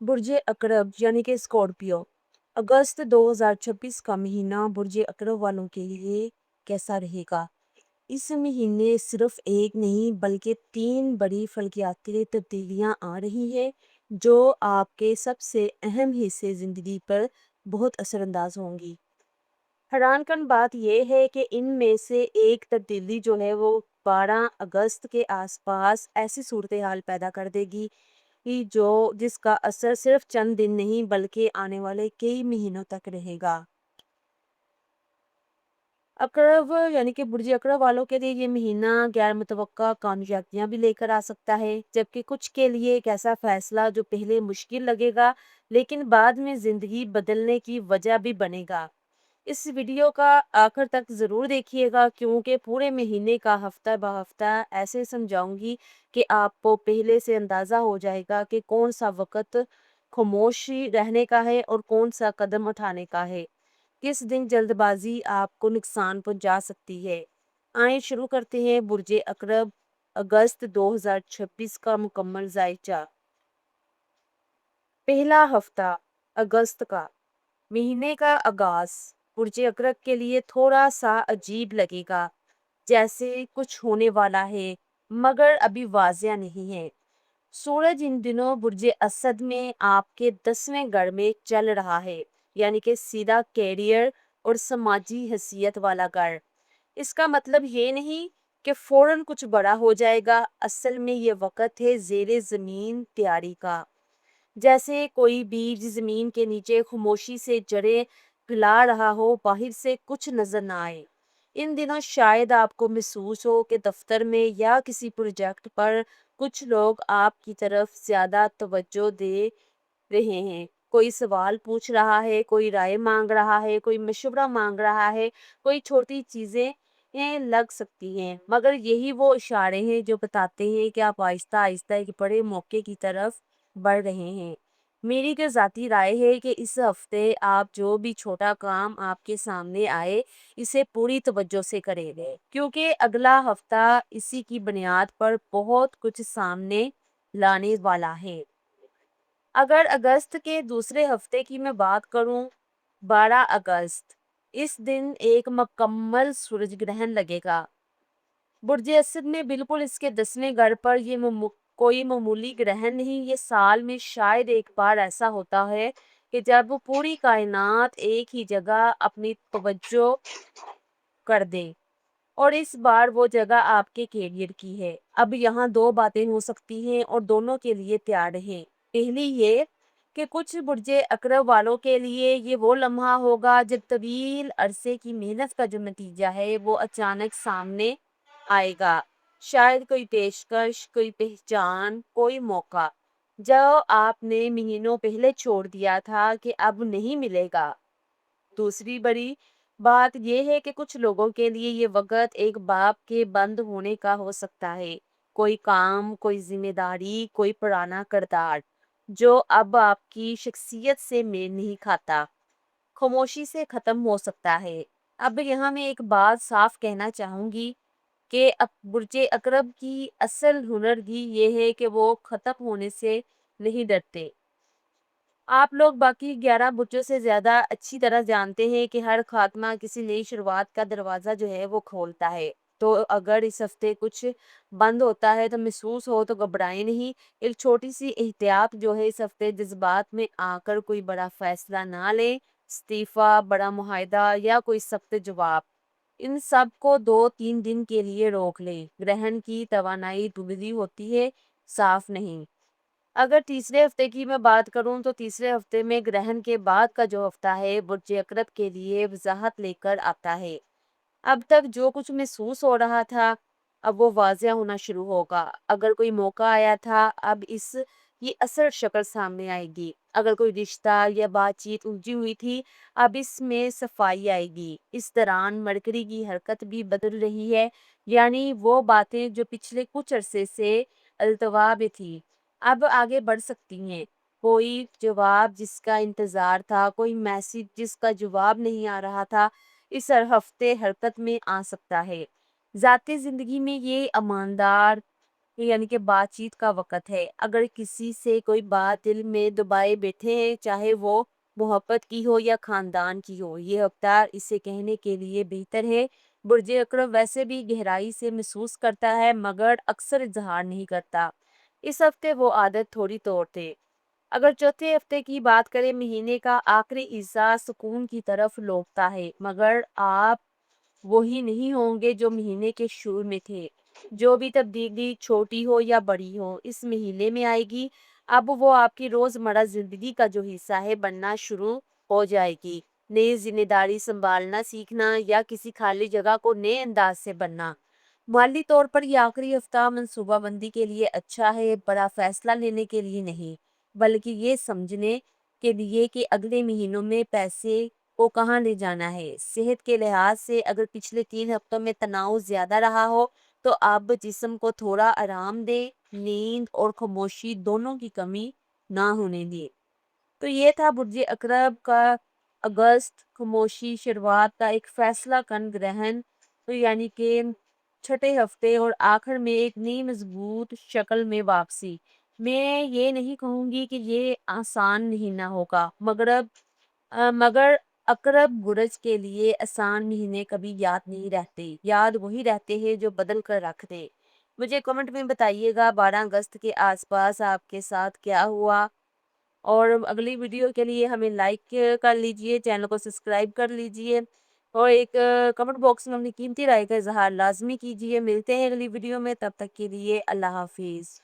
बुर्ज अकरब यानी कि स्कॉर्पियो। अगस्त 2026 का महीना बुर्ज अकरब वालों के लिए कैसा रहेगा? इस महीने सिर्फ एक नहीं बल्कि 3 बड़ी फल्कियाती तब्दीलियां आ रही हैं जो आपके सबसे अहम हिस्से ज़िंदगी पर बहुत असरअंदाज होंगी। हैरानकुन बात यह है कि इनमें से एक तब्दीली जो है वो 12 अगस्त के आसपास ऐसी सूरत हाल पैदा कर देगी कि जिसका असर सिर्फ चंद दिन नहीं बल्कि आने वाले कई महीनों तक रहेगा। अकरब यानी कि बुर्ज अकरब वालों के लिए ये महीना गैर मुतवक्का कामयाबियां भी लेकर आ सकता है, जबकि कुछ के लिए एक ऐसा फैसला जो पहले मुश्किल लगेगा लेकिन बाद में जिंदगी बदलने की वजह भी बनेगा। इस वीडियो का आखिर तक ज़रूर देखिएगा क्योंकि पूरे महीने का हफ्ता ब हफ्ता ऐसे समझाऊंगी कि आपको पहले से अंदाज़ा हो जाएगा कि कौन सा वक़्त खामोशी रहने का है और कौन सा कदम उठाने का है। किस दिन जल्दबाजी आपको नुकसान पहुंचा सकती है। आइए शुरू करते हैं बुर्ज अकरब अगस्त 2026 का मुकम्मल जायजा। पहला हफ्ता अगस्त का महीने का आगाज बुर्ज अकरब के लिए थोड़ा सा अजीब लगेगा, जैसे कुछ होने वाला है मगर अभी वाज़िया नहीं है। सूरज इन दिनों बुर्ज असद में आपके 10वें घर में चल रहा है, यानी कि सीधा कैरियर और समाजी हैसियत वाला घर। इसका मतलब ये नहीं कि फौरन कुछ बड़ा हो जाएगा, असल में ये वक्त है ज़ेरे ज़मीन तैयारी का। जैसे कोई बीज जमीन के नीचे खामोशी से जड़ें फैला रहा हो, बाहर से कुछ नजर ना आए। इन दिनों शायद आपको महसूस हो कि दफ्तर में या किसी प्रोजेक्ट पर कुछ लोग आपकी तरफ ज्यादा तवज्जो दे रहे हैं। कोई सवाल पूछ रहा है, कोई राय मांग रहा है, कोई मशवरा मांग रहा है, कोई छोटी चीजें लग सकती हैं, मगर यही वो इशारे हैं जो बताते हैं कि आप आहिस्ता आहिस्ता एक बड़े मौके की तरफ बढ़ रहे हैं। मेरी जो ज़ाती राय है कि इस हफ्ते आप जो भी छोटा काम आपके सामने आए, इसे पूरी तवज्जो से करेंगे क्योंकि अगला हफ्ता इसी की बुनियाद पर बहुत कुछ सामने लाने वाला है। अगर अगस्त के दूसरे हफ्ते की मैं बात करूं, 12 अगस्त, इस दिन एक मुकम्मल सूरज ग्रहण लगेगा बुर्ज असद में, बिल्कुल इसके 10वें घर पर। कोई मामूली ग्रहण नहीं, ये साल में शायद एक बार ऐसा होता है कि जब वो पूरी कायनात एक ही जगह अपनी तवज्जो कर दे, और इस बार वो जगह आपके कैरियर की है। अब यहाँ दो बातें हो सकती हैं और दोनों के लिए तैयार रहें। पहली ये कि कुछ बुर्जे अकरब वालों के लिए ये वो लम्हा होगा जब तवील अरसे की मेहनत का जो नतीजा है वो अचानक सामने आएगा। शायद कोई पेशकश, कोई पहचान, कोई मौका जो आपने महीनों पहले छोड़ दिया था कि अब नहीं मिलेगा। दूसरी बड़ी बात यह है कि कुछ लोगों के लिए ये वक़्त एक बाब के बंद होने का हो सकता है। कोई काम, कोई ज़िम्मेदारी, कोई पुराना किरदार जो अब आपकी शख्सियत से मेल नहीं खाता, खामोशी से ख़त्म हो सकता है। अब यहाँ मैं एक बात साफ कहना चाहूँगी कि अब बुर्जे अकरब की असल हुनर ही ये है कि वो ख़त्म होने से नहीं डरते। आप लोग बाकी 11 बुर्जों से ज़्यादा अच्छी तरह जानते हैं कि हर खात्मा किसी नई शुरुआत का दरवाज़ा जो है वो खोलता है। तो अगर इस हफ्ते कुछ बंद होता है तो महसूस हो तो घबराएं नहीं। एक छोटी सी एहतियात जो है इस हफ्ते जज्बात में आकर कोई बड़ा फैसला ना लें, इस्तीफ़ा, बड़ा मुआहदा या कोई सख्त जवाब, इन सब को 2-3 दिन के लिए रोक लें। ग्रहण की तवानाई दुबली होती है, साफ नहीं। अगर तीसरे हफ्ते की मैं बात करूं तो तीसरे हफ्ते में ग्रहण के बाद का जो हफ्ता है बुर्ज अकरब के लिए वजाहत लेकर आता है। अब तक जो कुछ महसूस हो रहा था अब वो वाज़िया होना शुरू होगा। अगर कोई मौका आया था अब इस ये असल शक्ल सामने आएगी। अगर कोई रिश्ता या बातचीत उलझी हुई थी अब इसमें सफाई आएगी। इस दौरान मरकरी की हरकत भी बदल रही है, यानी वो बातें जो पिछले कुछ अरसे से अल्तवा में थी अब आगे बढ़ सकती हैं। कोई जवाब जिसका इंतज़ार था, कोई मैसेज जिसका जवाब नहीं आ रहा था, इस हर हफ्ते हरकत में आ सकता है। ज़ाती ज़िंदगी में ये ईमानदार یعنی کہ بات چیت کا وقت ہے۔ اگر کسی سے کوئی بات دل میں دبائے بیٹھے ہیں، چاہے وہ محبت کی ہو یا خاندان کی ہو، یہ ہفتہ اسے کہنے کے لیے بہتر ہے۔ برج اکرم ویسے بھی گہرائی سے محسوس کرتا ہے مگر اکثر اظہار نہیں کرتا۔ اس ہفتے وہ عادت تھوڑی توڑتے۔ اگر چوتھے ہفتے کی بات کریں، مہینے کا آخری حصہ سکون کی طرف لوٹتا ہے مگر آپ وہی نہیں ہوں گے جو مہینے کے شروع میں تھے۔ جو بھی تبدیلی چھوٹی ہو یا بڑی ہو اس مہینے میں آئے گی، اب وہ آپ کی روزمرہ زندگی کا جو حصہ ہے بننا شروع ہو جائے گی۔ نئی ذمہ داری سنبھالنا سیکھنا یا کسی خالی جگہ کو نئے انداز سے بننا۔ مالی طور پر یہ آخری ہفتہ منصوبہ بندی کے لیے اچھا ہے، بڑا فیصلہ لینے کے لیے نہیں، بلکہ یہ سمجھنے کے لیے کہ اگلے مہینوں میں پیسے کو کہاں لے جانا ہے۔ صحت کے لحاظ سے اگر پچھلے 3 ہفتوں میں تناؤ زیادہ رہا ہو تو اب جسم کو تھوڑا آرام دیں، نیند اور خاموشی دونوں کی کمی نہ ہونے دیں۔ تو یہ تھا برج اکرب کا اگست خاموشی شروعات کا ایک فیصلہ کن گرہن، تو یعنی کہ چھٹے ہفتے اور آخر میں ایک نئی مضبوط شکل میں واپسی۔ میں یہ نہیں کہوں گی کہ یہ آسان مہینہ ہوگا مگر اکرب برج کے لیے آسان مہینے کبھی یاد نہیں رہتے، یاد وہی رہتے ہیں جو بدل کر رکھ دے۔ مجھے کمنٹ میں بتائیے گا 12 اگست کے آس پاس آپ کے ساتھ کیا ہوا، اور اگلی ویڈیو کے لیے ہمیں لائک کر لیجئے، چینل کو سبسکرائب کر لیجئے، اور ایک کمنٹ باکس میں اپنی قیمتی رائے کا اظہار لازمی کیجئے۔ ملتے ہیں اگلی ویڈیو میں، تب تک کے لیے اللہ حافظ۔